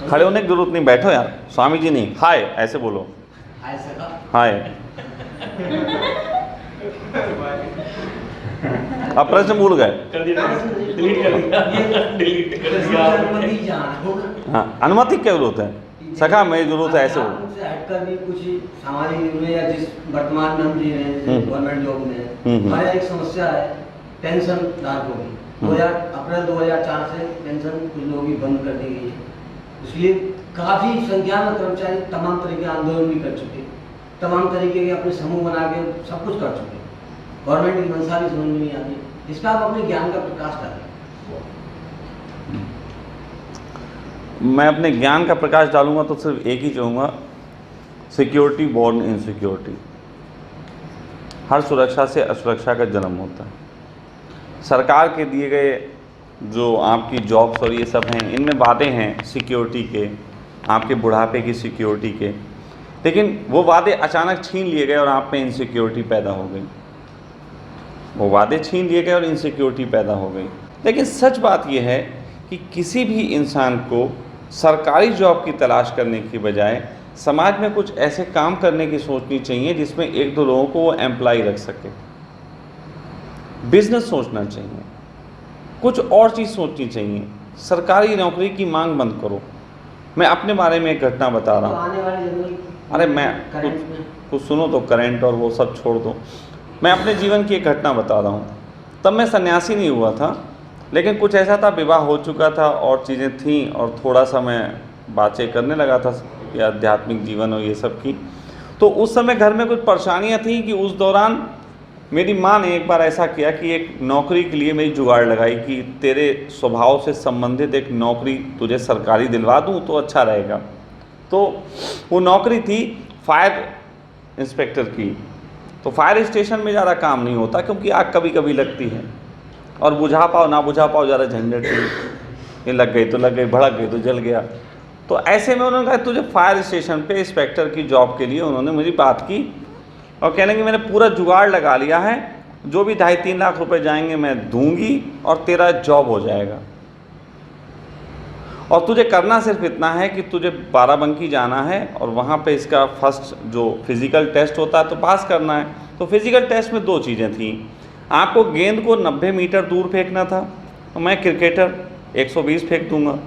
खड़े होने की जरूरत नहीं, बैठो यार। स्वामी जी नहीं, हाय ऐसे बोलो, हाय। अब प्रश्न भूल गए। हाँ, अनुमति क्या जरूरत है सखा, मेरी जरूरत है ऐसे बोलो। हटकर भी कुछ सामाजिक जीवन में या जिस वर्तमान में हम जी रहे हैं गवर्नमेंट जॉब में हमारे एक समस्या है पेंशन धारकों की। 2004 से पेंशन कुछ लोगों की बंद कर दी गई है, इसलिए काफ़ी संख्या में कर्मचारी तमाम तरह के आंदोलन भी कर चुके, तमाम तरीके के अपने समूह बना के सब कुछ कर चुके। गवर्नमेंट की मंशा भी समझ में नहीं आती, इसका आप अपने ज्ञान का प्रकाश डालें। मैं अपने ज्ञान का प्रकाश डालूंगा तो सिर्फ एक ही चाहूँगा, सिक्योरिटी बॉर्न इनसिक्योरिटी। हर सुरक्षा से असुरक्षा का जन्म होता है। सरकार के दिए गए जो आपकी जॉब्स और ये सब हैं, इनमें वादे हैं सिक्योरिटी के, आपके बुढ़ापे की सिक्योरिटी के, लेकिन वो वादे अचानक छीन लिए गए और आप में इनसिक्योरिटी पैदा हो गई। वो वादे छीन लिए गए और इनसिक्योरिटी पैदा हो गई। लेकिन सच बात यह है कि किसी भी इंसान को सरकारी जॉब की तलाश करने की बजाय समाज में कुछ ऐसे काम करने की सोचनी चाहिए जिसमें एक दो लोगों को वो एम्प्लॉय रख सके। बिजनेस सोचना चाहिए, कुछ और चीज़ सोचनी चाहिए। सरकारी नौकरी की मांग बंद करो। मैं अपने बारे में एक घटना बता रहा हूँ। अरे मैं कुछ सुनो तो, करंट और वो सब छोड़ दो। मैं अपने जीवन की एक घटना बता रहा हूँ। तब मैं सन्यासी नहीं हुआ था, लेकिन कुछ ऐसा था, विवाह हो चुका था और चीज़ें थीं और थोड़ा सा मैं बातें करने लगा था कि आध्यात्मिक जीवन और ये सब की। तो उस समय घर में कुछ परेशानियाँ थी कि उस दौरान मेरी माँ ने एक बार ऐसा किया कि एक नौकरी के लिए मेरी जुगाड़ लगाई कि तेरे स्वभाव से संबंधित एक नौकरी तुझे सरकारी दिलवा दूँ तो अच्छा रहेगा। तो वो नौकरी थी फायर इंस्पेक्टर की। तो फायर स्टेशन में ज़्यादा काम नहीं होता क्योंकि आग कभी कभी लगती है और बुझा पाओ ना बुझा पाओ ज़्यादा झंझट नहीं, ये लग गई तो लग गई, भड़क गई तो जल गया। तो ऐसे में उन्होंने कहा तुझे फायर स्टेशन पे इंस्पेक्टर की जॉब के लिए उन्होंने मुझे बात की और कहने कि मैंने पूरा जुगाड़ लगा लिया है, जो भी 2.5-3 लाख रुपए जाएंगे मैं दूंगी और तेरा जॉब हो जाएगा। और तुझे करना सिर्फ इतना है कि तुझे बाराबंकी जाना है और वहाँ पे इसका फर्स्ट जो फिज़िकल टेस्ट होता है तो पास करना है। तो फिज़िकल टेस्ट में 2 चीज़ें थी, आपको गेंद को 90 मीटर दूर फेंकना था और मैं क्रिकेटर 120 फेंक दूंगा।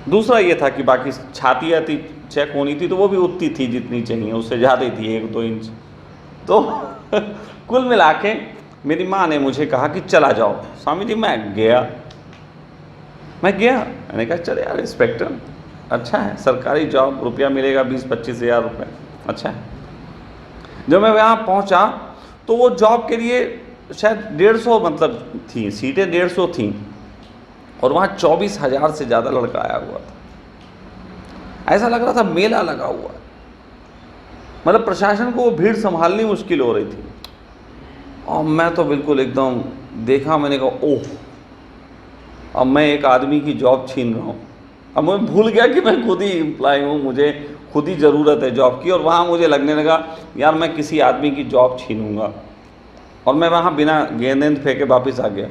दूसरा ये था कि बाकी छाती आती चेक होनी थी तो वो भी उतनी थी जितनी चाहिए, उससे ज़्यादा ही थी 1-2 इंच। तो कुल मिला के मेरी माँ ने मुझे कहा कि चला जाओ। स्वामी जी मैं गया, मैंने कहा चले यार इंस्पेक्टर अच्छा है, सरकारी जॉब, रुपया मिलेगा 20-25 हज़ार रुपये, अच्छा है। जब मैं वहाँ पहुँचा तो वो जॉब के लिए शायद 150 मतलब थी सीटें, 150 थी और वहाँ 24,000 से ज़्यादा लड़का आया हुआ था। ऐसा लग रहा था मेला लगा हुआ है, मतलब प्रशासन को वो भीड़ संभालनी मुश्किल हो रही थी। और मैं तो बिल्कुल एकदम देखा, मैंने कहा ओह, अब मैं एक आदमी की जॉब छीन रहा हूँ। अब मैं भूल गया कि मैं खुद ही एम्प्लॉय हूँ, मुझे खुद ही ज़रूरत है जॉब की। और वहाँ मुझे लगने लगा यार मैं किसी आदमी की जॉब छीनूंगा। और मैं वहाँ बिना गेंद फेंके वापस आ गया।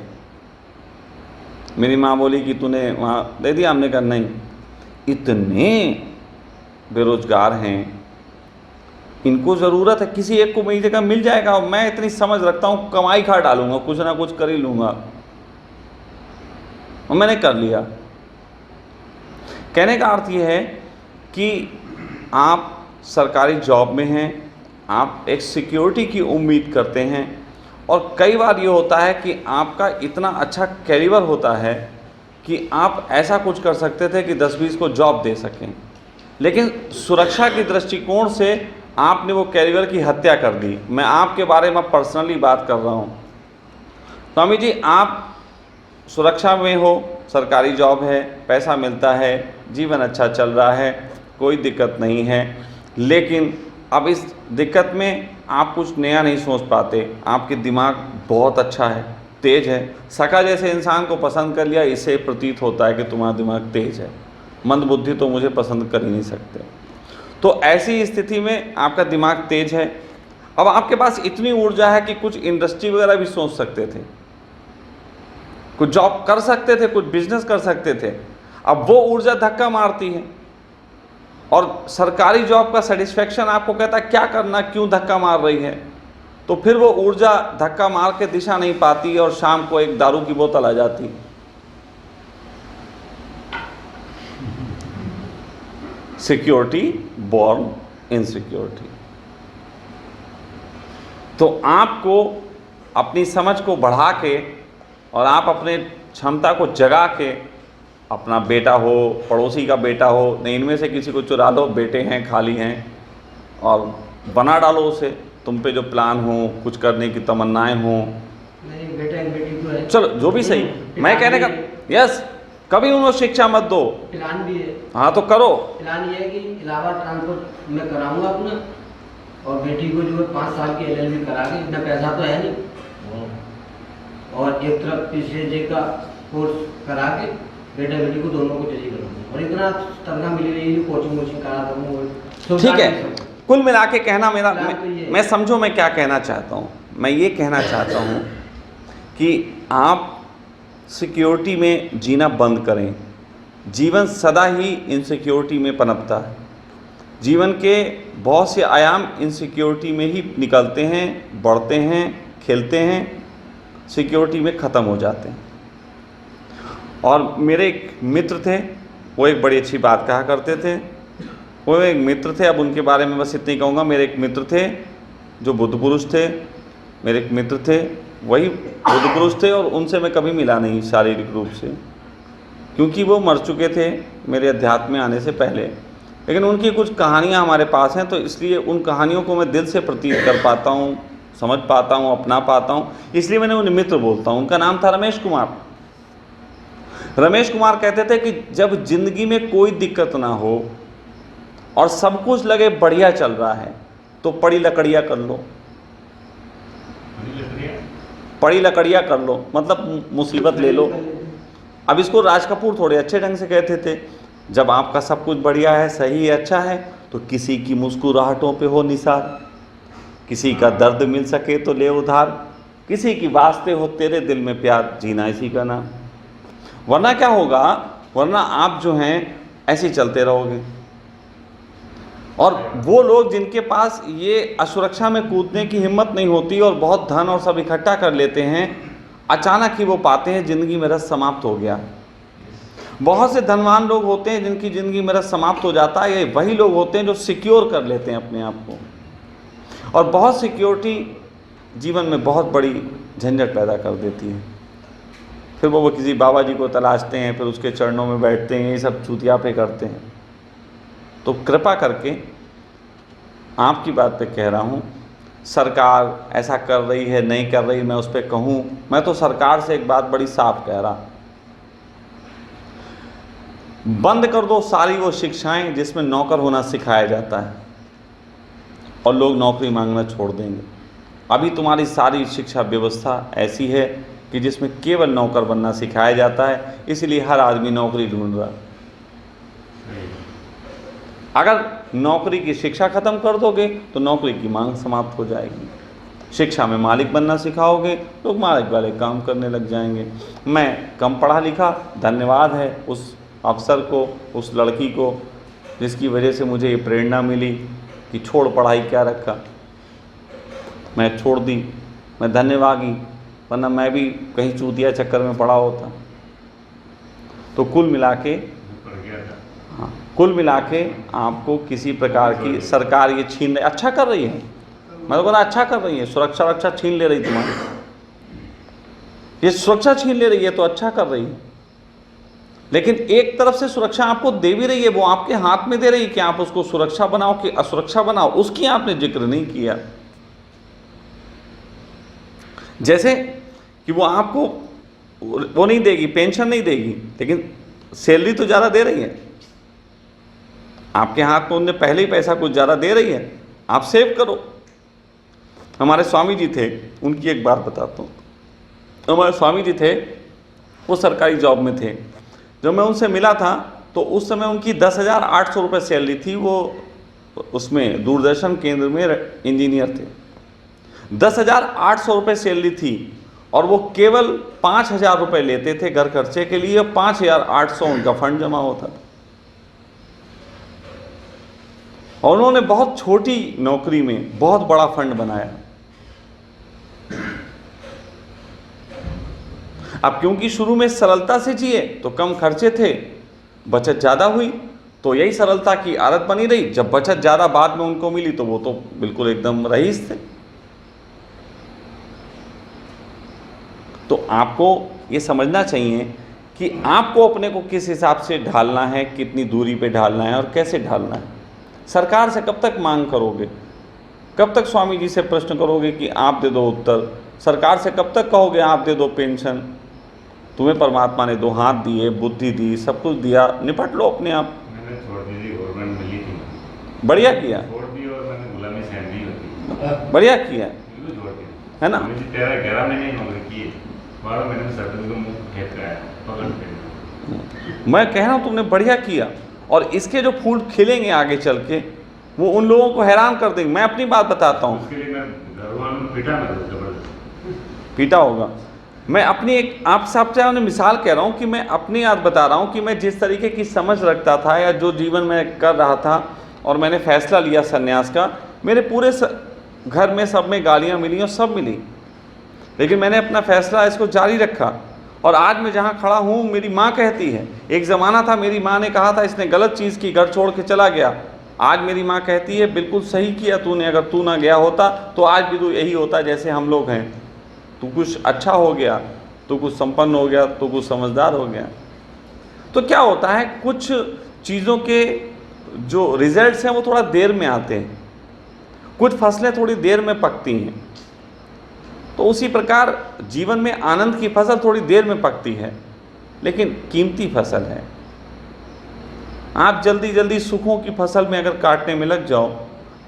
मेरी माँ बोली कि तूने वहाँ दे दिया? हमने कहा नहीं, इतने बेरोजगार हैं, इनको ज़रूरत है, किसी एक को मेरी जगह मिल जाएगा। और मैं इतनी समझ रखता हूँ, कमाई खा डालूंगा, कुछ ना कुछ कर ही लूँगा। और मैंने कर लिया। कहने का अर्थ ये है कि आप सरकारी जॉब में हैं, आप एक सिक्योरिटी की उम्मीद करते हैं और कई बार ये होता है कि आपका इतना अच्छा कैलिबर होता है कि आप ऐसा कुछ कर सकते थे कि 10-20 को जॉब दे सकें, लेकिन सुरक्षा के दृष्टिकोण से आपने वो कैलिबर की हत्या कर दी। मैं आपके बारे में पर्सनली बात कर रहा हूँ। स्वामी जी आप सुरक्षा में हो, सरकारी जॉब है, पैसा मिलता है, जीवन अच्छा चल रहा है, कोई दिक्कत नहीं है, लेकिन अब इस दिक्कत में आप कुछ नया नहीं सोच पाते। आपके दिमाग बहुत अच्छा है, तेज है। सका जैसे इंसान को पसंद कर लिया, इससे प्रतीत होता है कि तुम्हारा दिमाग तेज है। मंदबुद्धि तो मुझे पसंद कर ही नहीं सकते। तो ऐसी स्थिति में आपका दिमाग तेज है। अब आपके पास इतनी ऊर्जा है कि कुछ इंडस्ट्री वगैरह भी सोच सकते थे, कुछ जॉब कर सकते थे, कुछ बिजनेस कर सकते थे। अब वो ऊर्जा धक्का मारती है, और सरकारी जॉब का सेटिस्फेक्शन आपको कहता है क्या करना, क्यों धक्का मार रही है, तो फिर वो ऊर्जा धक्का मार के दिशा नहीं पाती और शाम को एक दारू की बोतल आ जाती है। Security born insecurity. तो आपको अपनी समझ को बढ़ा के और आप अपने क्षमता को जगा के, अपना बेटा हो, पड़ोसी का बेटा हो, नहीं इनमें से किसी को चुरा लो, बेटे हैं खाली हैं, और बना डालो उसे, तुम पे जो प्लान हो, कुछ करने की तमन्नाएं हो। नहीं, बेटा बेटी तो है, चलो जो भी सही, मैं कहने का यस, कभी उनको शिक्षा मत दो, प्लान भी है। हाँ तो करो। प्लान ये है कि इलाहाबाद ट्रांसपोर्ट मैं कराऊंगा अपना, और बेटी को जो 5 साल की LLB करा के, इतना पैसा तो है नहीं, और एक तरफ PCJ का कोर्स करा के बेटा बेटी को दोनों को चली करूँगा, और इतना तनख्वाह मिली रही है, कोचिंग वोचिंग करा दूँगा। ठीक है, कुल मिला के कहना मेरा, मैं समझो मैं क्या कहना चाहता हूँ। मैं ये कहना चाहता हूँ कि आप सिक्योरिटी में जीना बंद करें। जीवन सदा ही इनसिक्योरिटी में पनपता है। जीवन के बहुत से आयाम इनसिक्योरिटी में ही निकलते हैं, बढ़ते हैं, खिलते हैं, सिक्योरिटी में ख़त्म हो जाते हैं। और मेरे एक मित्र थे, वो एक बड़ी अच्छी बात कहा करते थे। वो एक मित्र थे, अब उनके बारे में बस इतना ही कहूँगा। मेरे एक मित्र थे जो बुद्ध पुरुष थे, मेरे एक मित्र थे वही बुद्ध पुरुष थे, और उनसे मैं कभी मिला नहीं शारीरिक रूप से, क्योंकि वो मर चुके थे मेरे अध्यात्म में आने से पहले। लेकिन उनकी कुछ कहानियाँ हमारे पास हैं, तो इसलिए उन कहानियों को मैं दिल से प्रतीत कर पाता हूँ, समझ पाता हूँ, अपना पाता हूँ, इसलिए मैंने उन्हें मित्र बोलता हूँ। उनका नाम था रमेश कुमार। रमेश कुमार कहते थे कि जब जिंदगी में कोई दिक्कत ना हो और सब कुछ लगे बढ़िया चल रहा है, तो पड़ी लकड़ियाँ कर लो। पड़ी लकड़ियाँ कर लो मतलब मुसीबत ले लो। अब इसको राज कपूर थोड़े अच्छे ढंग से कहते थे, जब आपका सब कुछ बढ़िया है, सही है, अच्छा है, तो किसी की मुस्कुराहटों पे हो निसार, किसी का दर्द मिल सके तो ले उधार, किसी की वास्ते हो तेरे दिल में प्यार, जीना इसी का नाम। वरना क्या होगा, वरना आप जो हैं ऐसे ही चलते रहोगे। और वो लोग जिनके पास ये असुरक्षा में कूदने की हिम्मत नहीं होती और बहुत धन और सब इकट्ठा कर लेते हैं, अचानक ही वो पाते हैं ज़िंदगी में रस समाप्त हो गया। बहुत से धनवान लोग होते हैं जिनकी ज़िंदगी में रस समाप्त हो जाता है। ये वही लोग होते हैं जो सिक्योर कर लेते हैं अपने आप को, और बहुत सिक्योरिटी जीवन में बहुत बड़ी झंझट पैदा कर देती है। फिर वो किसी बाबा जी को तलाशते हैं, फिर उसके चरणों में बैठते हैं, ये सब चूतिया पे करते हैं। तो कृपा करके आपकी बात पे कह रहा हूँ, सरकार ऐसा कर रही है, नहीं कर रही, मैं उस पर कहूँ, मैं तो सरकार से एक बात बड़ी साफ कह रहा, बंद कर दो सारी वो शिक्षाएं जिसमें नौकर होना सिखाया जाता है और लोग नौकरी मांगना छोड़ देंगे। अभी तुम्हारी सारी शिक्षा व्यवस्था ऐसी है कि जिसमें केवल नौकर बनना सिखाया जाता है, इसलिए हर आदमी नौकरी ढूंढ रहा है। अगर नौकरी की शिक्षा ख़त्म कर दोगे तो नौकरी की मांग समाप्त हो जाएगी। शिक्षा में मालिक बनना सिखाओगे तो मालिक वाले काम करने लग जाएंगे। मैं कम पढ़ा लिखा, धन्यवाद है उस अफसर को, उस लड़की को, जिसकी वजह से मुझे ये प्रेरणा मिली कि छोड़ पढ़ाई, क्या रखा, मैं छोड़ दी, मैं धन्यवादी, वरना मैं भी कहीं चूतिया चक्कर में पड़ा होता। तो कुल मिला के, हाँ, कुल मिला के आपको किसी प्रकार की सरकार ये छीन रही, अच्छा कर रही है, मैं तो बोला अच्छा कर रही है, सुरक्षा छीन ले रही तुम्हारी, ये सुरक्षा छीन ले रही है तो अच्छा कर रही है। लेकिन एक तरफ से सुरक्षा आपको दे भी रही है, वो आपके हाथ में दे रही है कि आप उसको सुरक्षा बनाओ कि असुरक्षा बनाओ, उसकी आपने जिक्र नहीं किया। जैसे कि वो आपको वो नहीं देगी, पेंशन नहीं देगी, लेकिन सैलरी तो ज़्यादा दे रही है, आपके हाथ में उनने पहले ही पैसा कुछ ज़्यादा दे रही है, आप सेव करो। हमारे स्वामी जी थे, उनकी एक बात बताता हूँ। हमारे स्वामी जी थे, वो सरकारी जॉब में थे। जब मैं उनसे मिला था तो उस समय उनकी 10,800 रुपये सैलरी थी। वो उसमें दूरदर्शन केंद्र में इंजीनियर थे। 10,800 रुपये सैलरी थी। और वो केवल 5,000 रुपये लेते थे घर खर्चे के लिए, 5,800 उनका फंड जमा होता था। और उन्होंने बहुत छोटी नौकरी में बहुत बड़ा फंड बनाया। अब क्योंकि शुरू में सरलता से जिए तो कम खर्चे थे, बचत ज़्यादा हुई, तो यही सरलता की आदत बनी रही। जब बचत ज़्यादा बाद में उनको मिली तो वो तो बिल्कुल एकदम रईस थे। तो आपको ये समझना चाहिए कि आपको अपने को किस हिसाब से ढालना है, कितनी दूरी पे ढालना है और कैसे ढालना है। सरकार से कब तक मांग करोगे, कब तक स्वामी जी से प्रश्न करोगे कि आप दे दो उत्तर, सरकार से कब तक कहोगे आप दे दो पेंशन। तुम्हें परमात्मा ने 2 हाथ दिए, बुद्धि दी, सब कुछ दिया, निपट लो अपने आप। मैंने छोड़ दी थी, गवर्नमेंट मिली थी, बढ़िया किया, छोड़ दी और मैंने गुलामी सहन नहीं होती, बढ़िया किया, बिल्कुल छोड़ दी, है ना। मुझे 13-11 महीने नौकरी की है, 12 महीने में सर्टिफिकेट मुंह खेत का है पकड़ के। मैं कह रहा हूँ तुमने बढ़िया किया, और इसके जो फूल खिलेंगे आगे चल के वो उन लोगों को हैरान कर देंगे। मैं अपनी बात बताता हूँ, उसके लिए मैं घर वालों को पीटा, मैं जबरदस्त पीटा होगा। मैं अपनी एक आप सबसे उन्हें मिसाल कह रहा हूँ कि मैं अपनी याद बता रहा हूँ कि मैं जिस तरीके की समझ रखता था या जो जीवन में कर रहा था और मैंने फैसला लिया सन्यास का, मेरे पूरे घर में सब में गालियाँ मिली और सब मिली, लेकिन मैंने अपना फैसला इसको जारी रखा। और आज मैं जहाँ खड़ा हूँ, मेरी माँ कहती है, एक ज़माना था मेरी माँ ने कहा था इसने गलत चीज़ की, घर छोड़ के चला गया। आज मेरी माँ कहती है बिल्कुल सही किया तूने, अगर तू ना गया होता तो आज भी तू यही होता जैसे हम लोग हैं। तू कुछ अच्छा हो गया, तू कुछ संपन्न हो गया, तू कुछ समझदार हो गया। तो क्या होता है, कुछ चीज़ों के जो रिजल्ट्स हैं वो थोड़ा देर में आते हैं, कुछ फसलें थोड़ी देर में पकती हैं। तो उसी प्रकार जीवन में आनंद की फसल थोड़ी देर में पकती है, लेकिन कीमती फसल है। आप जल्दी जल्दी सुखों की फसल में अगर काटने में लग जाओ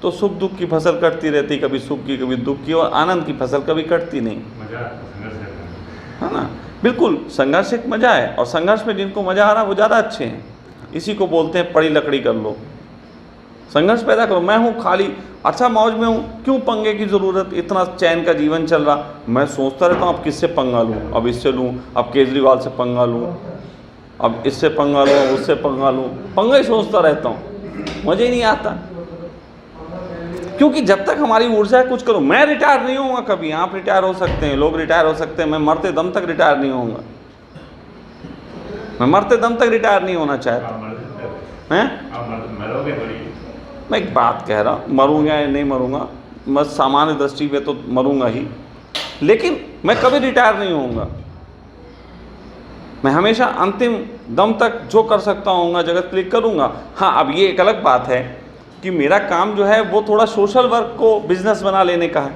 तो सुख दुख की फसल कटती रहती, कभी सुख की कभी दुख की, और आनंद की फसल कभी कटती नहीं, मजा संघर्ष है ना। बिल्कुल, संघर्ष एक मजा है, और संघर्ष में जिनको मजा आ रहा है वो ज़्यादा अच्छे हैं। इसी को बोलते हैं पड़ी लकड़ी कर लो, संघर्ष पैदा करो। मैं हूँ खाली अच्छा मौज में हूँ, क्यों पंगे की ज़रूरत, इतना चैन का जीवन चल रहा। मैं सोचता रहता हूँ अब किससे पंगा लूँ, अब इससे लूँ, अब केजरीवाल से पंगा लूँ, अब इससे पंगा लूँ, अब उससे पंगा लूँ, पंगा ही सोचता रहता हूँ, मज़ा ही नहीं आता। क्योंकि जब तक हमारी ऊर्जा है कुछ करो। मैं रिटायर नहीं होऊंगा कभी, आप रिटायर हो सकते हैं, लोग रिटायर हो सकते हैं, मैं मरते दम तक रिटायर नहीं होऊंगा। मैं मरते दम तक रिटायर नहीं होना चाहता। हैं? मरोगे थोड़ी। मैं एक बात कह रहा हूँ, मरूंगा या नहीं मरूंगा, मैं सामान्य दृष्टि पे तो मरूंगा ही, लेकिन मैं कभी रिटायर नहीं होऊंगा। मैं हमेशा अंतिम दम तक जो कर सकता हूँ जगत के लिए करूँगा। हाँ, अब ये एक अलग बात है कि मेरा काम जो है वो थोड़ा सोशल वर्क को बिजनेस बना लेने का है।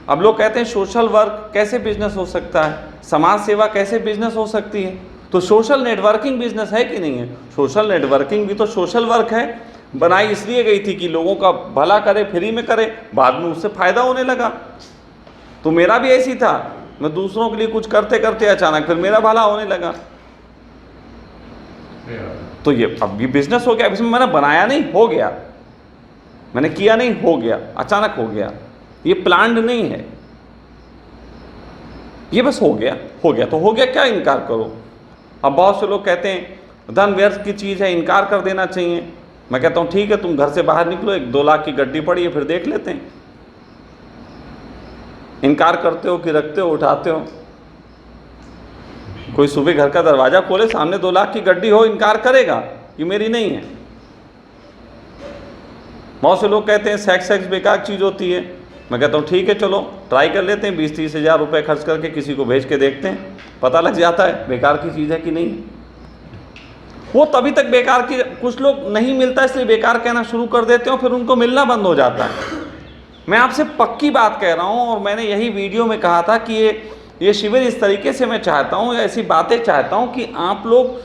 अब लोग कहते हैं सोशल वर्क कैसे बिजनेस हो सकता है, समाज सेवा कैसे बिजनेस हो सकती है। तो सोशल नेटवर्किंग बिजनेस है कि नहीं है? सोशल नेटवर्किंग भी तो सोशल वर्क है। बनाई इसलिए गई थी कि लोगों का भला करे, फ्री में करे, बाद में उससे फ़ायदा होने लगा। तो मेरा भी ऐसी था, मैं दूसरों के लिए कुछ करते करते अचानक फिर मेरा भला होने लगा। तो ये अब ये बिजनेस हो गया। इसमें मैंने बनाया नहीं, हो गया, मैंने किया नहीं, हो गया, अचानक हो गया। ये प्लान्ड नहीं है, ये बस हो गया। हो गया तो हो गया, क्या इनकार करो। अब बहुत से लोग कहते हैं धन व्यर्थ की चीज़ है, इनकार कर देना चाहिए। मैं कहता हूँ ठीक है, तुम घर से बाहर निकलो, 1-2 लाख की गड्डी पड़ी है, फिर देख लेते हैं इनकार करते हो कि रखते हो, उठाते हो। कोई सुबह घर का दरवाज़ा खोले, सामने 2 लाख की गड्डी हो, इनकार करेगा कि मेरी नहीं है। बहुत से लोग कहते हैं सेक्स बेकार चीज़ होती है। मैं कहता हूँ ठीक है, चलो ट्राई कर लेते हैं, 20-30 हज़ार रुपये खर्च करके किसी को भेज के देखते हैं, पता लग जाता है बेकार की चीज़ है कि नहीं। वो तभी तक बेकार की, कुछ लोग नहीं मिलता इसलिए बेकार कहना शुरू कर देते हो, फिर उनको मिलना बंद हो जाता है। मैं आपसे पक्की बात कह रहा हूँ, और मैंने यही वीडियो में कहा था कि ये शिविर इस तरीके से मैं चाहता हूँ, या ऐसी बातें चाहता हूँ कि आप लोग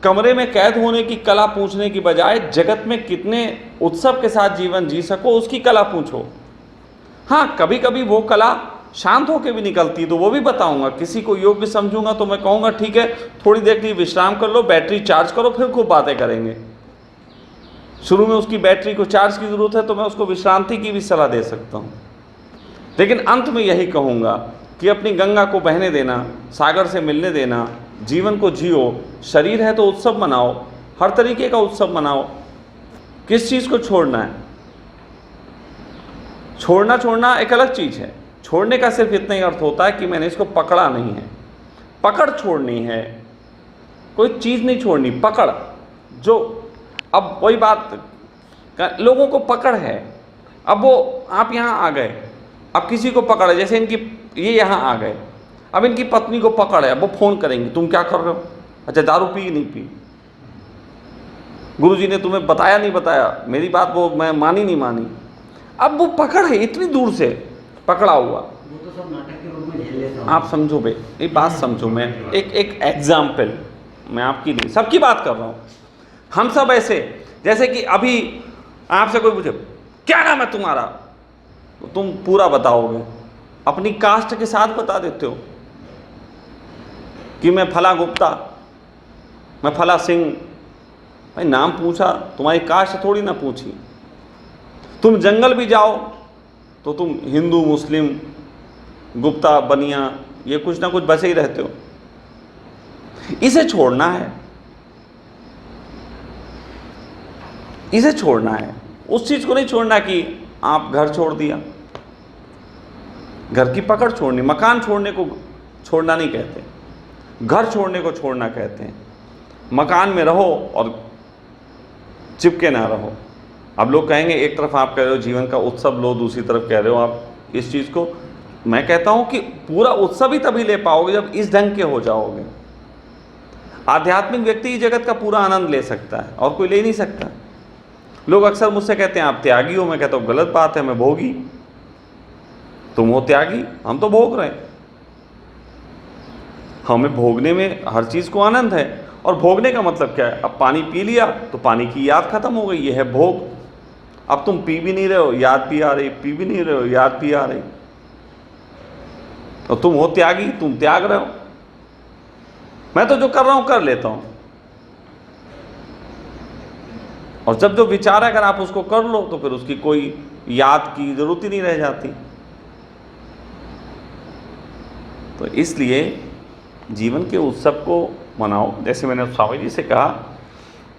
कमरे में कैद होने की कला पूछने की बजाय जगत में कितने उत्सव के साथ जीवन जी सको उसकी कला पूछो। हाँ, कभी कभी वो कला शांत होकर भी निकलती तो वो भी बताऊंगा। किसी को योग्य समझूंगा तो मैं कहूँगा ठीक है, थोड़ी देर के लिए विश्राम कर लो, बैटरी चार्ज करो, फिर खूब बातें करेंगे। शुरू में उसकी बैटरी को चार्ज की ज़रूरत है तो मैं उसको विश्रांति की भी सलाह दे सकता हूँ, लेकिन अंत में यही कहूँगा कि अपनी गंगा को बहने देना, सागर से मिलने देना, जीवन को जियो। शरीर है तो उत्सव मनाओ, हर तरीके का उत्सव मनाओ। किस चीज़ को छोड़ना है? छोड़ना एक अलग चीज़ है। छोड़ने का सिर्फ इतना ही अर्थ होता है कि मैंने इसको पकड़ा नहीं है। पकड़ छोड़नी है, कोई चीज़ नहीं छोड़नी, पकड़। जो अब वही बात, लोगों को पकड़ है। अब वो आप यहाँ आ गए, अब किसी को पकड़ है, जैसे इनकी ये यहाँ आ गए, अब इनकी पत्नी को पकड़ है, अब वो फ़ोन करेंगे, तुम क्या कर रहे हो? अच्छा, दारू पी नहीं पी? गुरुजी ने तुम्हें बताया नहीं बताया? मेरी बात वो मैं मानी नहीं मानी? अब वो पकड़ है, इतनी दूर से पकड़ा हुआ। वो तो सब नाटक के रूप में झेल लेता हूँ। आप समझो बे, एक बात समझो, मैं एक एग्जाम्पल, मैं आपकी नहीं सबकी बात कर रहा हूँ। हम सब ऐसे, जैसे कि अभी आपसे कोई पूछे क्या नाम है तुम्हारा, तो तुम पूरा बताओगे, अपनी कास्ट के साथ बता देते हो कि मैं फला गुप्ता, मैं फला सिंह। भाई नाम पूछा, तुम्हारी कास्ट थोड़ी ना पूछी। तुम जंगल भी जाओ तो तुम हिंदू, मुस्लिम, गुप्ता, बनिया, ये कुछ ना कुछ बसे ही रहते हो। इसे छोड़ना है, इसे छोड़ना है। उस चीज़ को नहीं छोड़ना कि आप घर छोड़ दिया। घर की पकड़ छोड़नी, मकान छोड़ने को छोड़ना नहीं कहते, घर छोड़ने को छोड़ना कहते हैं। मकान में रहो और चिपके ना रहो। अब लोग कहेंगे एक तरफ आप कह रहे हो जीवन का उत्सव लो, दूसरी तरफ कह रहे हो आप इस चीज़ को। मैं कहता हूँ कि पूरा उत्सव ही तभी ले पाओगे जब इस ढंग के हो जाओगे। आध्यात्मिक व्यक्ति इस जगत का पूरा आनंद ले सकता है और कोई ले नहीं सकता। लोग अक्सर मुझसे कहते हैं आप त्यागी हो, मैं कहता हूँ गलत बात है, मैं भोगी। तुम हो त्यागी, हम तो भोग रहे हैं। हमें भोगने में हर चीज़ को आनंद है। और भोगने का मतलब क्या है? अब पानी पी लिया तो पानी की याद खत्म हो गई, ये है भोग। अब तुम पी भी नहीं रहे हो, याद भी आ रही, पी भी नहीं रहे हो, याद भी आ रही, तो तुम हो त्यागी, तुम त्याग रहे हो। मैं तो जो कर रहा हूं कर लेता हूं, और जब जो विचार है अगर आप उसको कर लो तो फिर उसकी कोई याद की जरूरत ही नहीं रह जाती। तो इसलिए जीवन के उत्सव को मनाओ। जैसे मैंने स्वामी जी से कहा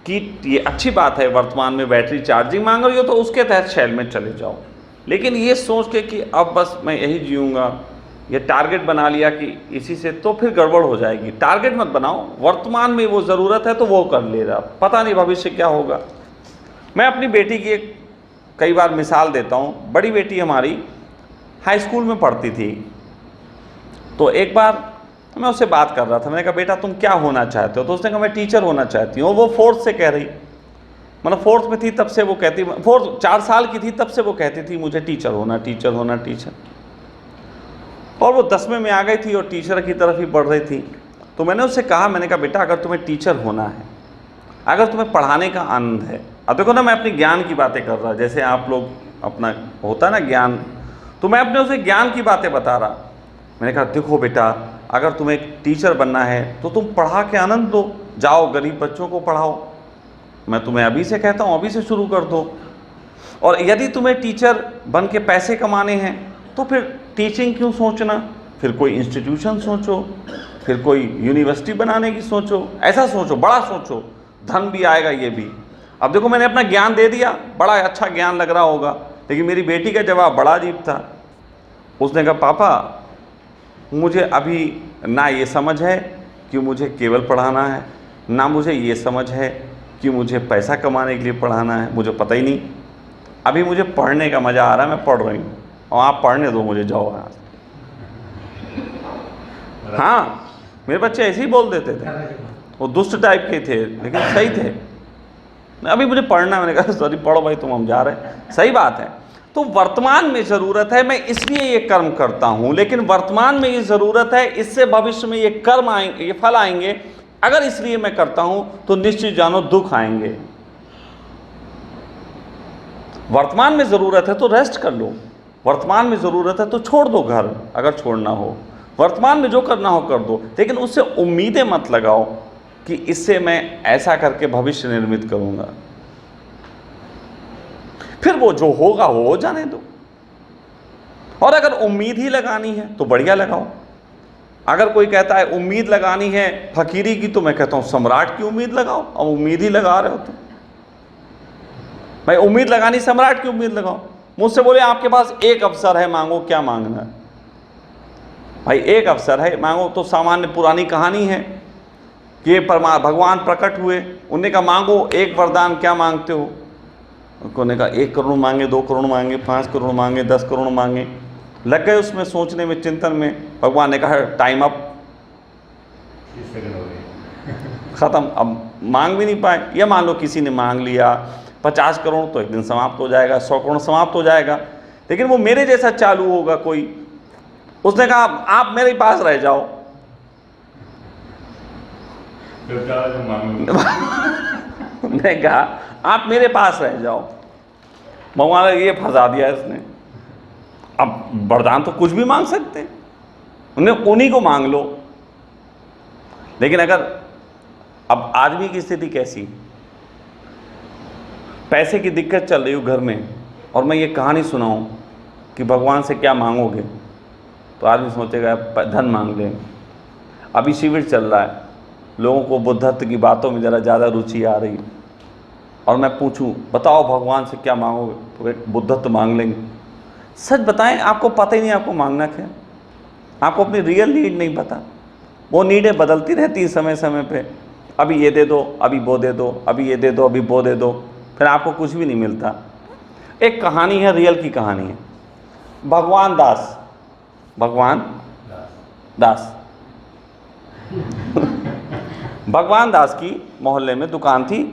कि ये अच्छी बात है, वर्तमान में बैटरी चार्जिंग मांग रही हो तो उसके तहत शैल में चले जाओ, लेकिन ये सोच के कि अब बस मैं यही जीऊँगा, ये टारगेट बना लिया कि इसी से, तो फिर गड़बड़ हो जाएगी। टारगेट मत बनाओ, वर्तमान में वो ज़रूरत है तो वो कर ले रहा, पता नहीं भविष्य क्या होगा। मैं अपनी बेटी की एक कई बार मिसाल देता हूँ। बड़ी बेटी हमारी हाई स्कूल में पढ़ती थी, तो एक बार मैं उससे बात कर रहा था। मैंने कहा बेटा तुम क्या होना चाहते हो? तो उसने कहा मैं टीचर होना चाहती हूँ। वो 4th से कह रही, मतलब 4th में थी तब से वो कहती, 4 साल की थी तब से वो कहती थी मुझे टीचर होना, टीचर होना, टीचर। और वो 10वें में आ गई थी और टीचर की तरफ ही बढ़ रही थी। तो मैंने उससे कहा, मैंने कहा बेटा अगर तुम्हें टीचर होना है, अगर तुम्हें पढ़ाने का आनंद है, अब देखो ना मैं अपनी ज्ञान की बातें कर रहा, जैसे आप लोग अपना होता है ना ज्ञान, तो मैं अपने उसे ज्ञान की बातें बता रहा। मैंने कहा देखो बेटा अगर तुम्हें टीचर बनना है तो तुम पढ़ा के आनंद दो, जाओ गरीब बच्चों को पढ़ाओ। मैं तुम्हें अभी से कहता हूँ अभी से शुरू कर दो। और यदि तुम्हें टीचर बन के पैसे कमाने हैं तो फिर टीचिंग क्यों सोचना, फिर कोई इंस्टीट्यूशन सोचो, फिर कोई यूनिवर्सिटी बनाने की सोचो, ऐसा सोचो, बड़ा सोचो, धन भी आएगा ये भी। अब देखो मैंने अपना ज्ञान दे दिया, बड़ा अच्छा ज्ञान लग रहा होगा, लेकिन मेरी बेटी का जवाब बड़ा अजीब था। उसने कहा पापा मुझे अभी ना ये समझ है कि मुझे केवल पढ़ाना है, ना मुझे ये समझ है कि मुझे पैसा कमाने के लिए पढ़ाना है, मुझे पता ही नहीं। अभी मुझे पढ़ने का मज़ा आ रहा है, मैं पढ़ रही हूँ और आप पढ़ने दो मुझे, जाओ यहाँ। हाँ मेरे बच्चे ऐसे ही बोल देते थे, वो दुष्ट टाइप के थे लेकिन सही थे। अभी मुझे पढ़ना, मैंने कहा सॉरी पढ़ो भाई तुम, हम जा रहे हैं। सही बात है। तो वर्तमान में ज़रूरत है, मैं इसलिए ये कर्म करता हूँ, लेकिन वर्तमान में ये ज़रूरत है, इससे भविष्य में ये कर्म आएंगे, ये फल आएंगे। अगर इसलिए मैं करता हूँ तो निश्चित जानो दुख आएंगे। वर्तमान में ज़रूरत है तो रेस्ट कर लो, वर्तमान में ज़रूरत है तो छोड़ दो घर अगर छोड़ना हो, वर्तमान में जो करना हो कर दो, लेकिन उससे उम्मीदें मत लगाओ कि इससे मैं ऐसा करके भविष्य निर्मित करूँगा। फिर वो जो होगा वो हो जाने दो। और अगर उम्मीद ही लगानी है तो बढ़िया लगाओ। अगर कोई कहता है उम्मीद लगानी है फकीरी की, तो मैं कहता हूं सम्राट की उम्मीद लगाओ। अब उम्मीद ही लगा रहे हो तो भाई उम्मीद लगानी, सम्राट की उम्मीद लगाओ। मुझसे बोले आपके पास एक अवसर है, मांगो, क्या मांगना है? भाई एक अवसर है, मांगो। तो सामान्य पुरानी कहानी है कि ये भगवान प्रकट हुए, उन्होंने कहा मांगो एक वरदान, क्या मांगते हो? उन्होंने कहा 1 करोड़ मांगे, 2 करोड़ मांगे, 5 करोड़ मांगे, 10 करोड़ मांगे। लग गए उसमें सोचने में, चिंतन में। भगवान ने कहा टाइम अप, 30 सेकंड हो गए। ख़त्म। अब मांग भी नहीं पाए। या मान लो किसी ने मांग लिया 50 करोड़, तो एक दिन समाप्त हो जाएगा, 100 करोड़ समाप्त हो जाएगा। लेकिन वो मेरे जैसा चालू होगा कोई, उसने कहा आप मेरे पास रह जाओ। फिर क्या मांगो? ने कहा आप मेरे पास रह जाओ। भगवान ने ये फंसा दिया इसने। अब वरदान तो कुछ भी मांग सकते हैं, उन्हीं को मांग लो। लेकिन अगर अब आदमी की स्थिति कैसी, पैसे की दिक्कत चल रही हो घर में, और मैं ये कहानी सुनाऊं कि भगवान से क्या मांगोगे, तो आदमी सोचेगा धन मांग लें। अभी शिविर चल रहा है, लोगों को बुद्धत्व की बातों में ज़रा ज़्यादा रुचि आ रही, और मैं पूछूं बताओ भगवान से क्या मांगोगे, तो एक बुद्धत्व मांग लेंगे। सच बताएं, आपको पता ही नहीं आपको मांगना क्या। आपको अपनी रियल नीड नहीं पता। वो नीडें बदलती रहती है समय समय पे। अभी ये दे दो, अभी वो दे दो, अभी ये दे दो, अभी वो दे दो, फिर आपको कुछ भी नहीं मिलता। एक कहानी है, रियल की कहानी है। भगवान दास भगवान दास की मोहल्ले में दुकान थी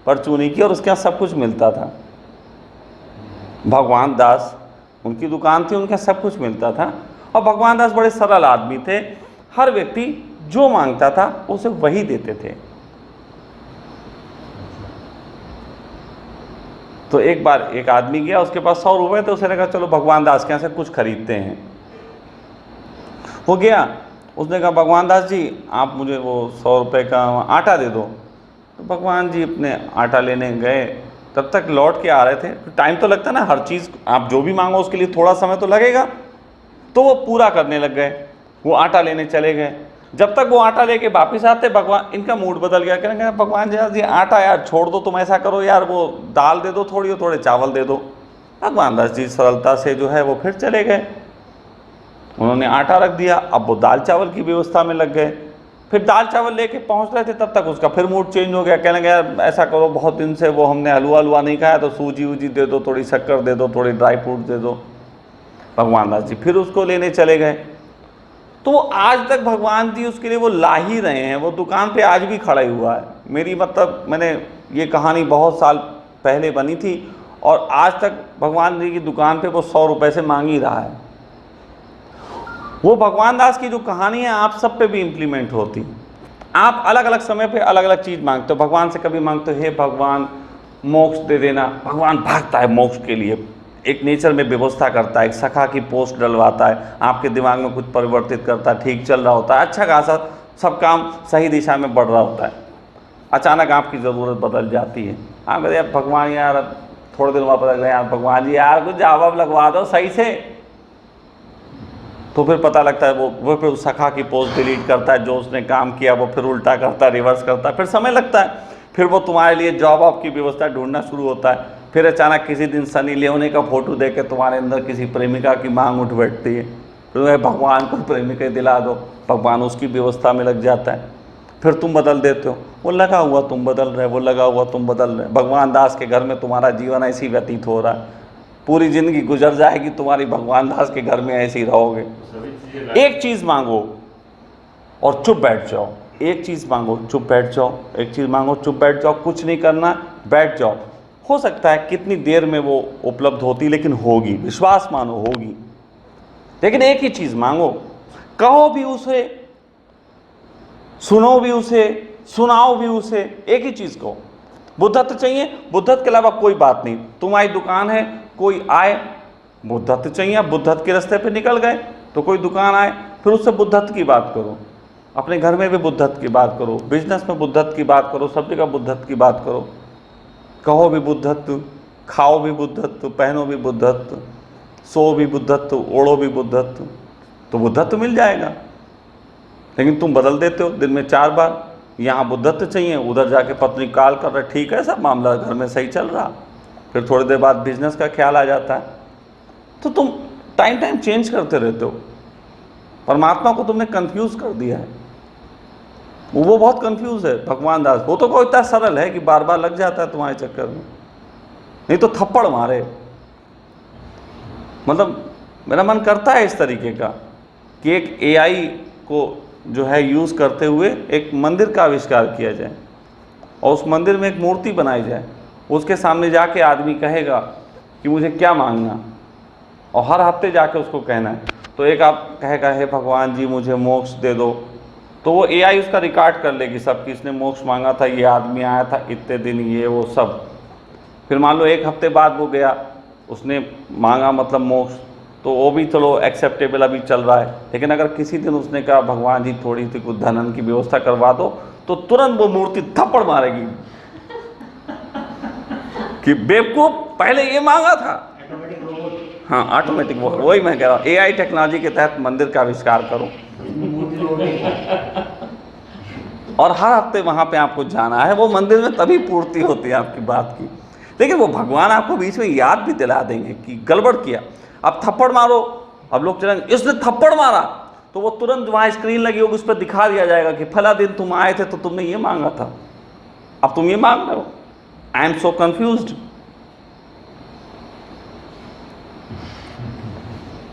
परचूनी की, और उसके यहाँ सब कुछ मिलता था। भगवान दास, उनकी दुकान थी, उनके यहाँ सब कुछ मिलता था। और भगवान दास बड़े सरल आदमी थे। हर व्यक्ति जो मांगता था उसे वही देते थे। तो एक बार एक आदमी गया, उसके पास 100 रुपये थे। उसने कहा चलो भगवान दास के यहाँ से कुछ खरीदते हैं। वो गया, उसने कहा भगवान दास जी आप मुझे वो 100 रुपये का आटा दे दो। तो भगवान जी अपने आटा लेने गए, तब तक लौट के आ रहे थे। टाइम तो लगता ना, हर चीज़ आप जो भी मांगो उसके लिए थोड़ा समय तो लगेगा। तो वो पूरा करने लग गए, वो आटा लेने चले गए। जब तक वो आटा लेके वापस आते, भगवान, इनका मूड बदल गया। कहेंगे भगवान जी आटा यार छोड़ दो, तुम ऐसा करो यार, वो दाल दे दो थोड़ी, और थोड़े चावल दे दो। भगवान दास जी सरलता से जो है वो फिर चले गए। उन्होंने आटा रख दिया, अब वो दाल चावल की व्यवस्था में लग गए। फिर दाल चावल लेके पहुंच रहे थे, तब तक उसका फिर मूड चेंज हो गया। कहने लगे यार ऐसा करो, बहुत दिन से वो हमने हलवा नहीं खाया, तो सूजी वूजी दे दो, थोड़ी शक्कर दे दो, थोड़ी ड्राई फ्रूट दे दो। भगवान दास जी फिर उसको लेने चले गए। तो वो आज तक भगवान जी उसके लिए वो ला ही रहे हैं, वो दुकान पे आज भी खड़ा ही हुआ है। मेरी मतलब मैंने ये कहानी बहुत साल पहले बनी थी, और आज तक भगवान जी की दुकान पे वो 100 रुपये से मांग ही रहा है। वो भगवान दास की जो कहानी है आप सब पे भी इम्प्लीमेंट होती। आप अलग अलग समय पे अलग अलग चीज़ मांगते हो। भगवान से कभी मांगते हो हे भगवान मोक्ष दे देना, भगवान भागता है मोक्ष के लिए, एक नेचर में व्यवस्था करता है, एक सखा की पोस्ट डलवाता है, आपके दिमाग में कुछ परिवर्तित करता है, ठीक चल रहा होता है, अच्छा खासा सब काम सही दिशा में बढ़ रहा होता है। अचानक आपकी ज़रूरत बदल जाती है। आप कहते हैं भगवान यार, थोड़े दिन वापस लग रहे हैं यार, भगवान जी यार कुछ जवाब लगवा दो सही से। तो फिर पता लगता है वो फिर उस सखा की पोस्ट डिलीट करता है, जो उसने काम किया वो फिर उल्टा करता है, रिवर्स करता है, फिर समय लगता है। फिर वो तुम्हारे लिए जॉब ऑफ की व्यवस्था ढूंढना शुरू होता है। फिर अचानक किसी दिन सनी लियोनी का फोटो देख के तुम्हारे अंदर किसी प्रेमिका की मांग उठ बैठती है, फिर भगवान को प्रेमिका दिला दो, भगवान उसकी व्यवस्था में लग जाता है। फिर तुम बदल देते हो, वो लगा हुआ तुम बदल रहे, वो लगा हुआ तुम बदल रहे। भगवान दास के घर में तुम्हारा जीवन ऐसी व्यतीत हो रहा है, पूरी ज़िंदगी गुजर जाएगी तुम्हारी, भगवान दास के घर में ऐसे ही रहोगे। एक चीज़ मांगो और चुप बैठ जाओ, एक चीज़ मांगो चुप बैठ जाओ, एक चीज़ मांगो चुप बैठ जाओ, कुछ नहीं करना, बैठ जाओ। हो सकता है कितनी देर में वो उपलब्ध होती, लेकिन होगी, विश्वास मानो होगी। लेकिन एक ही चीज़ मांगो, कहो भी उसे, सुनो भी उसे, सुनाओ भी उसे, एक ही चीज़ को। बुद्धत्व चाहिए, बुद्धत्व के अलावा कोई बात नहीं। तुम्हारी दुकान है, कोई आए, बुद्धत्व चाहिए, आप बुद्धत्व के रास्ते पे निकल गए तो कोई दुकान आए, फिर उससे बुद्धत्व की बात करो। अपने घर में भी बुद्धत्व की बात करो, बिजनेस में बुद्धत्व की बात करो, सब जगह बुद्धत्व की बात करो। कहो भी बुद्धत्व, खाओ भी बुद्धत्व, पहनो भी बुद्धत्व, सो भी बुद्धत्व, ओढ़ो भी बुद्धत्व, तो बुद्धत्व मिल जाएगा। लेकिन तुम बदल देते हो दिन में 4 बार, यहाँ बुद्धत्व चाहिए, उधर जाके पत्नी कॉल कर रहे, ठीक है सब मामला घर में सही चल रहा, फिर थोड़ी देर बाद बिजनेस का ख्याल आ जाता है। तो तुम टाइम चेंज करते रहते हो। परमात्मा को तुमने कंफ्यूज कर दिया है, वो बहुत कंफ्यूज है भगवान दास। वो तो कोई इतना सरल है कि बार बार लग जाता है तुम्हारे चक्कर में, नहीं तो थप्पड़ मारे। मतलब मेरा मन करता है इस तरीके का कि एक AI को जो है यूज़ करते हुए एक मंदिर का आविष्कार किया जाए और उस मंदिर में एक मूर्ति बनाई जाए, उसके सामने जाके आदमी कहेगा कि मुझे क्या मांगना, और हर हफ्ते जाके उसको कहना है। तो एक आप कहेगा हे भगवान जी मुझे मोक्ष दे दो, तो वो AI उसका रिकॉर्ड कर लेगी सब कि इसने मोक्ष मांगा था, ये आदमी आया था इतने दिन, ये वो सब। फिर मान लो 1 हफ्ते बाद वो गया, उसने मांगा मतलब मोक्ष, तो वो भी चलो एक्सेप्टेबल अभी चल रहा है। लेकिन अगर किसी दिन उसने कहा भगवान जी थोड़ी सी कुछ धनन की व्यवस्था करवा दो, तो तुरंत वो मूर्ति थप्पड़ मारेगी कि बेवकूफ पहले ये मांगा था। ऑटोमेटिक रोबोट, हाँ ऑटोमेटिक, वही मैं कह रहा हूँ, AI टेक्नोलॉजी के तहत मंदिर का आविष्कार करो मूर्ति रोबोट। और हर हफ्ते वहाँ पे आपको जाना है, वो मंदिर में तभी पूर्ति होती है आपकी बात की। लेकिन वो भगवान आपको बीच में याद भी दिला देंगे कि गड़बड़ किया, अब थप्पड़ मारो। अब लोग चलेंगे इसने थप्पड़ मारा, तो वो तुरंत वहाँ स्क्रीन लगी होगी, उस पर दिखा दिया जाएगा कि फला दिन तुम आए थे तो तुमने ये मांगा था, अब तुम ये मांग रहे हो। I am so confused.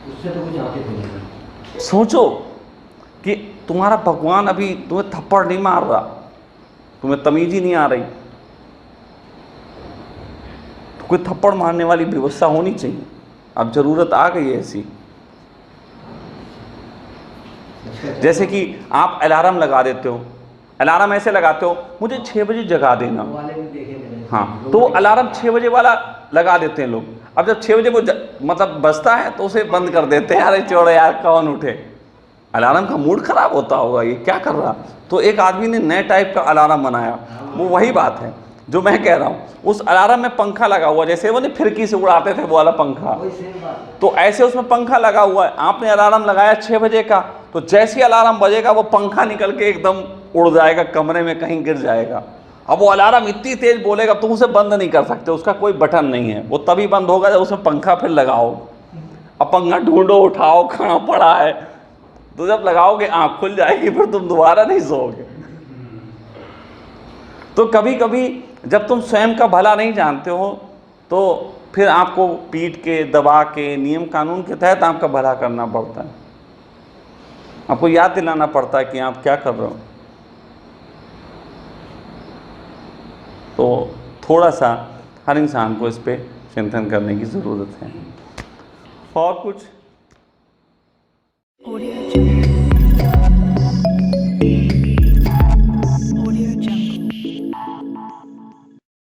उससे तो कुछ आगे नहीं। सोचो कि तुम्हारा भगवान अभी तुम्हें थप्पड़ नहीं मार रहा, तुम्हें तमीज ही नहीं आ रही, तो कोई थप्पड़ मारने वाली व्यवस्था होनी चाहिए। अब ज़रूरत आ गई है ऐसी। जैसे कि आप अलार्म लगा देते हो, अलार्म ऐसे लगाते हो मुझे 6 बजे जगा देना, वाले भी देखे मैंने। हाँ, तो वो अलार्म 6 बजे वाला लगा देते हैं लोग। अब जब 6 बजे वो मतलब बजता है तो उसे बंद कर देते हैं, अरे छोड़ो यार कौन उठे। अलार्म का मूड खराब होता होगा, ये क्या कर रहा। तो एक आदमी ने नए टाइप का अलार्म बनाया, वो वही बात है जो मैं कह रहा हूँ। उस अलार्म में पंखा लगा हुआ, जैसे वो नहीं फिरकी से उड़ाते थे वो वाला पंखा, वही सेम बात है। तो ऐसे उसमें पंखा लगा हुआ है। आपने अलार्म लगाया 6 बजे का, तो जैसे ही अलार्म बजेगा वो पंखा निकल के एकदम उड़ जाएगा, कमरे में कहीं गिर जाएगा। अब वो अलार्म इतनी तेज बोलेगा तुम उसे बंद नहीं कर सकते, उसका कोई बटन नहीं है, वो तभी बंद होगा जब उसमें पंखा फिर लगाओ। अब पंखा ढूंढो उठाओ कहाँ पड़ा है, तो जब लगाओगे आँख खुल जाएगी, फिर तुम दोबारा नहीं सोओगे। तो कभी कभी जब तुम स्वयं का भला नहीं जानते हो, तो फिर आपको पीट के दबा के नियम कानून के तहत आपका भला करना पड़ता है। आपको याद दिलाना पड़ता है कि आप क्या कर रहे हो। तो थोड़ा सा हर इंसान को इस पे चिंतन करने की ज़रूरत है। और कुछ Audio Jungle.